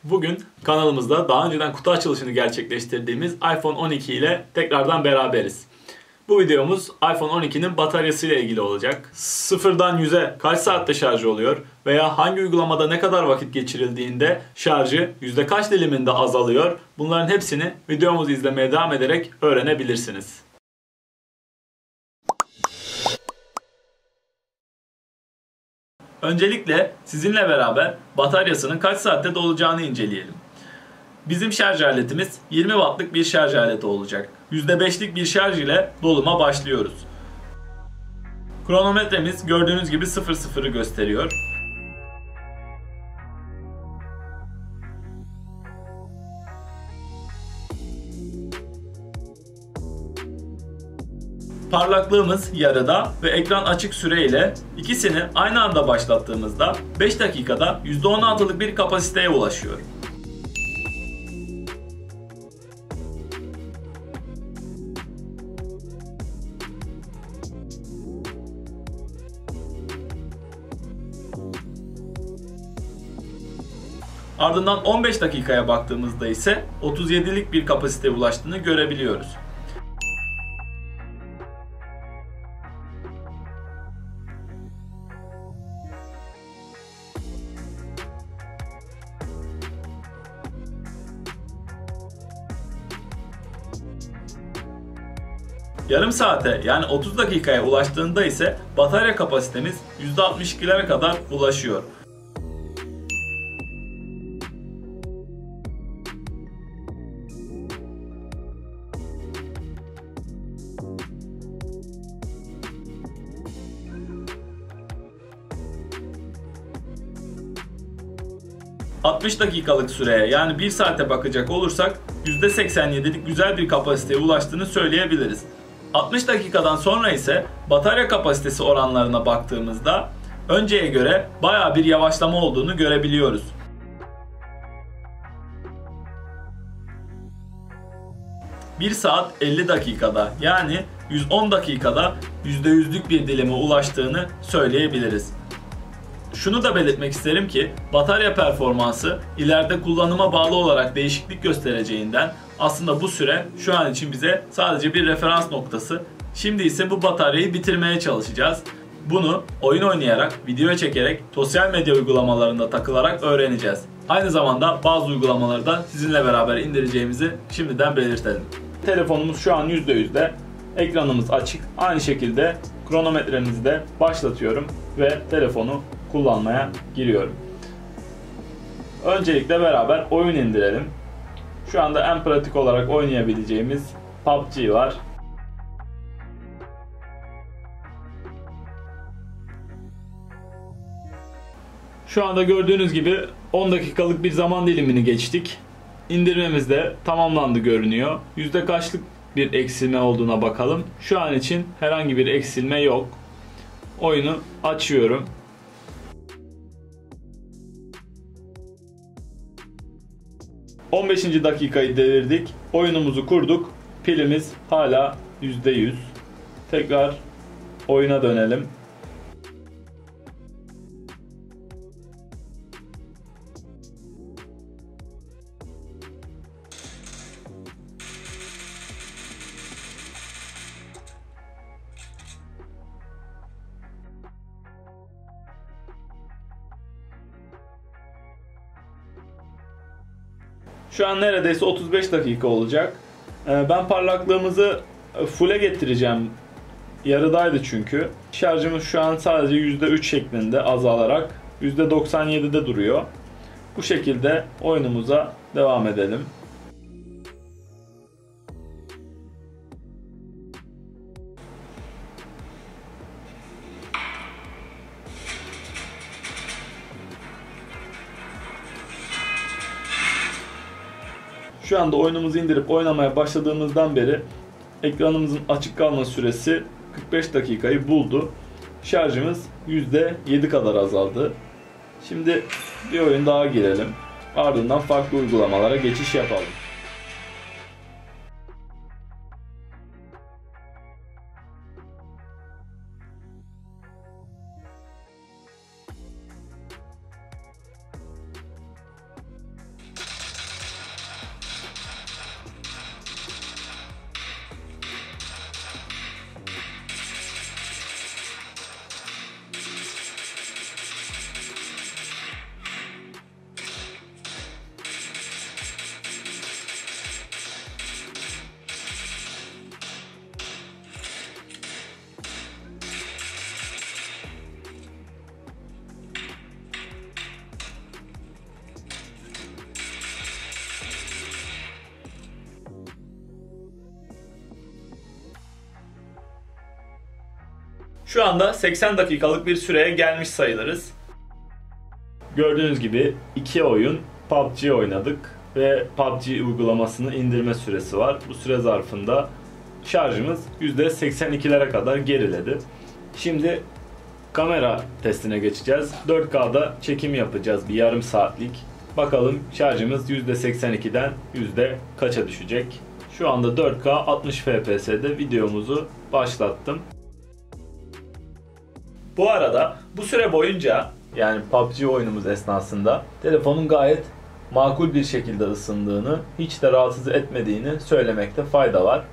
Bugün kanalımızda daha önceden kutu açılışını gerçekleştirdiğimiz iPhone 12 ile tekrardan beraberiz. Bu videomuz iPhone 12'nin bataryası ile ilgili olacak. Sıfırdan 100'e kaç saatte şarj oluyor veya hangi uygulamada ne kadar vakit geçirildiğinde şarjı yüzde kaç diliminde azalıyor, bunların hepsini videomuzu izlemeye devam ederek öğrenebilirsiniz. Öncelikle sizinle beraber bataryasının kaç saatte dolacağını inceleyelim. Bizim şarj aletimiz 20 wattlık bir şarj aleti olacak. %5'lik bir şarj ile doluma başlıyoruz. Kronometremiz gördüğünüz gibi 00'ı gösteriyor. Parlaklığımız yarıda ve ekran açık süreyle ikisini aynı anda başlattığımızda 5 dakikada %16'lık bir kapasiteye ulaşıyor. Ardından 15 dakikaya baktığımızda ise 37'lik bir kapasiteye ulaştığını görebiliyoruz. Yarım saate yani 30 dakikaya ulaştığında ise batarya kapasitemiz %62'lere kadar ulaşıyor. ...60 dakikalık süreye yani 1 saate bakacak olursak %87'lik güzel bir kapasiteye ulaştığını söyleyebiliriz. 60 dakikadan sonra ise batarya kapasitesi oranlarına baktığımızda önceye göre bayağı bir yavaşlama olduğunu görebiliyoruz. Bir saat 50 dakikada yani 110 dakikada %100'lük bir dilime ulaştığını söyleyebiliriz. Şunu da belirtmek isterim ki batarya performansı ileride kullanıma bağlı olarak değişiklik göstereceğinden aslında bu süre şu an için bize sadece bir referans noktası. Şimdi ise bu bataryayı bitirmeye çalışacağız. Bunu oyun oynayarak, video çekerek, sosyal medya uygulamalarında takılarak öğreneceğiz. Aynı zamanda bazı uygulamaları da sizinle beraber indireceğimizi şimdiden belirtelim. Telefonumuz şu an %100'de. Ekranımız açık. Aynı şekilde kronometremizi de başlatıyorum ve telefonu kullanmaya giriyorum. Öncelikle beraber oyun indirelim. Şu anda en pratik olarak oynayabileceğimiz PUBG var. Şu anda gördüğünüz gibi 10 dakikalık bir zaman dilimini geçtik. İndirmemiz de tamamlandı görünüyor. Yüzde kaçlık bir eksilme olduğuna bakalım. Şu an için herhangi bir eksilme yok. Oyunu açıyorum. ...15. dakikayı devirdik. Oyunumuzu kurduk. Pilimiz hala %100. Tekrar oyuna dönelim. Şu an neredeyse 35 dakika olacak. Ben parlaklığımızı full'e getireceğim. Yarıdaydı çünkü. Şarjımız şu an sadece %3 şeklinde azalarak %97'de duruyor. Bu şekilde oyunumuza devam edelim. Şu anda oyunumuzu indirip oynamaya başladığımızdan beri ekranımızın açık kalma süresi 45 dakikayı buldu. Şarjımız %7 kadar azaldı. Şimdi bir oyun daha girelim. Ardından farklı uygulamalara geçiş yapalım. Şu anda 80 dakikalık bir süreye gelmiş sayılırız. Gördüğünüz gibi 2 oyun PUBG oynadık ve PUBG uygulamasının indirme süresi var. Bu süre zarfında şarjımız %82'lere kadar geriledi. Şimdi kamera testine geçeceğiz. 4K'da çekim yapacağız bir yarım saatlik. Bakalım şarjımız %82'den kaça düşecek. Şu anda 4K 60 FPS'de videomuzu başlattım. Bu arada bu süre boyunca, yani PUBG oyunumuz esnasında telefonun gayet makul bir şekilde ısındığını, hiç de rahatsız etmediğini söylemekte fayda var.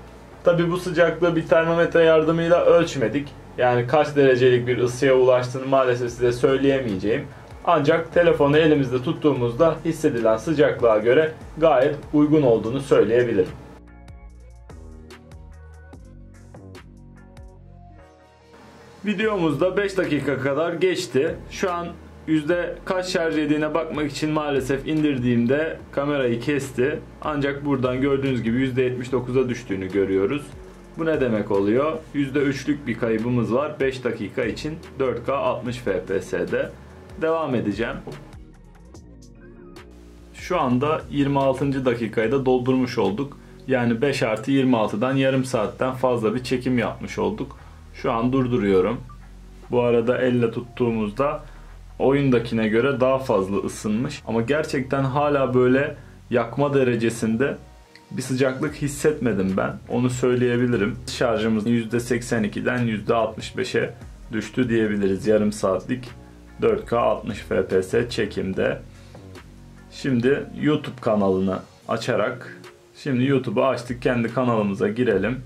Tabi bu sıcaklığı bir termometre yardımıyla ölçmedik. Yani kaç derecelik bir ısıya ulaştığını maalesef size söyleyemeyeceğim. Ancak telefonu elimizde tuttuğumuzda hissedilen sıcaklığa göre gayet uygun olduğunu söyleyebilirim. Videomuzda 5 dakika kadar geçti. Şu an kaç şarj ettiğine bakmak için maalesef indirdiğimde kamerayı kesti. Ancak buradan gördüğünüz gibi %79'a düştüğünü görüyoruz. Bu ne demek oluyor? %3'lük bir kaybımız var 5 dakika için 4K 60 FPS'de. Devam edeceğim. Şu anda 26. dakikayı da doldurmuş olduk. Yani 5+26'dan yarım saatten fazla bir çekim yapmış olduk. Şu an durduruyorum. Bu arada elle tuttuğumuzda oyundakine göre daha fazla ısınmış. Ama gerçekten hala böyle yakma derecesinde bir sıcaklık hissetmedim ben. Onu söyleyebilirim. Şarjımız %82'den %65'e düştü diyebiliriz yarım saatlik 4K 60 FPS çekimde. Şimdi YouTube kanalını açarak, şimdi YouTube'u açtık, kendi kanalımıza girelim.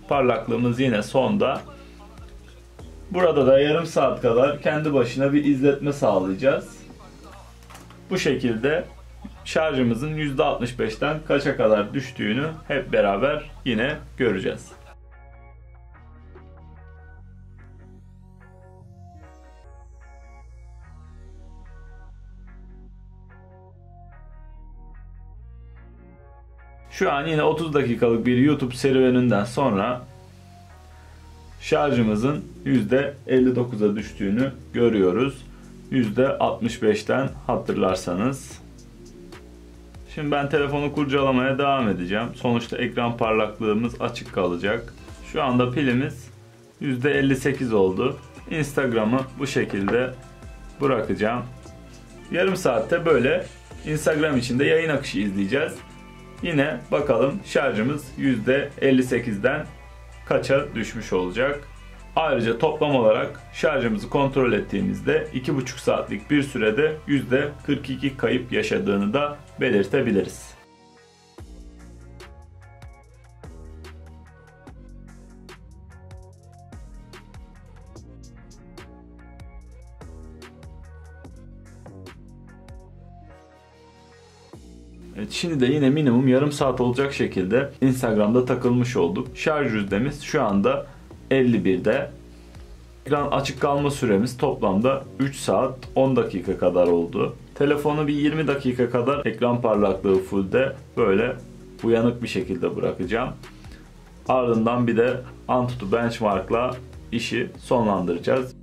Parlaklığımız yine sonda. Burada da yarım saat kadar kendi başına bir izletme sağlayacağız. Bu şekilde şarjımızın %65'ten kaça kadar düştüğünü hep beraber yine göreceğiz. Şu an yine 30 dakikalık bir YouTube serüveninden sonra şarjımızın %59'a düştüğünü görüyoruz. %65'ten hatırlarsanız. Şimdi ben telefonu kurcalamaya devam edeceğim. Sonuçta ekran parlaklığımız açık kalacak. Şu anda pilimiz %58 oldu. Instagram'ı bu şekilde bırakacağım. Yarım saatte böyle Instagram içinde yayın akışı izleyeceğiz. Yine bakalım şarjımız %58'den kaça düşmüş olacak. Ayrıca toplam olarak şarjımızı kontrol ettiğimizde 2,5 saatlik bir sürede %42 kayıp yaşadığını da belirtebiliriz. Evet, şimdi de yine minimum yarım saat olacak şekilde Instagram'da takılmış olduk. Şarj yüzdemiz şu anda 51'de. Ekran açık kalma süremiz toplamda 3 saat 10 dakika kadar oldu. Telefonu bir 20 dakika kadar ekran parlaklığı fullde böyle uyanık bir şekilde bırakacağım. Ardından bir de Antutu Benchmark'la işi sonlandıracağız.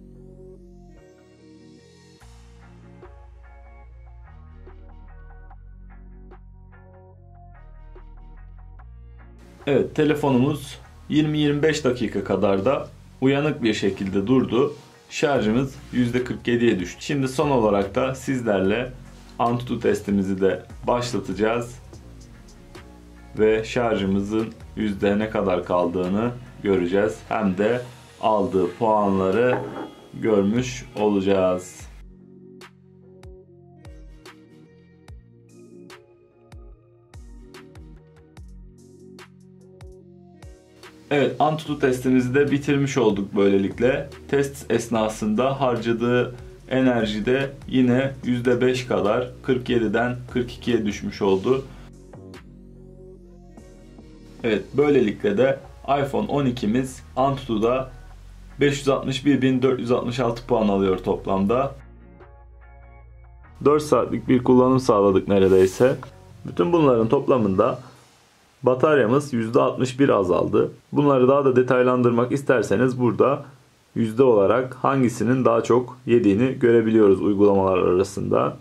Evet, telefonumuz 20-25 dakika kadar da uyanık bir şekilde durdu. Şarjımız %47'ye düştü. Şimdi son olarak da sizlerle Antutu testimizi de başlatacağız. Ve şarjımızın ne kadar kaldığını göreceğiz. Hem de aldığı puanları görmüş olacağız. Evet, Antutu testimizi de bitirmiş olduk böylelikle. Test esnasında harcadığı enerji de yine %5 kadar 47'den 42'ye düşmüş oldu. Evet, böylelikle de iPhone 12'miz Antutu'da 561.466 puan alıyor toplamda. 4 saatlik bir kullanım sağladık neredeyse. Bütün bunların toplamında bataryamız %61 azaldı. Bunları daha da detaylandırmak isterseniz burada yüzde olarak hangisinin daha çok yediğini görebiliyoruz uygulamalar arasında.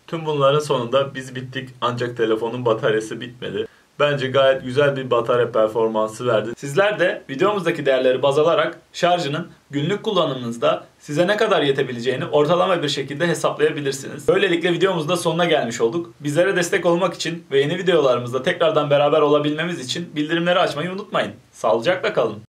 Tüm bunların sonunda biz bittik ancak telefonun bataryası bitmedi. Bence gayet güzel bir batarya performansı verdi. Sizler de videomuzdaki değerleri baz alarak şarjının günlük kullanımınızda size ne kadar yetebileceğini ortalama bir şekilde hesaplayabilirsiniz. Böylelikle videomuzda sonuna gelmiş olduk. Bizlere destek olmak için ve yeni videolarımızda tekrardan beraber olabilmemiz için bildirimleri açmayı unutmayın. Sağlıcakla kalın.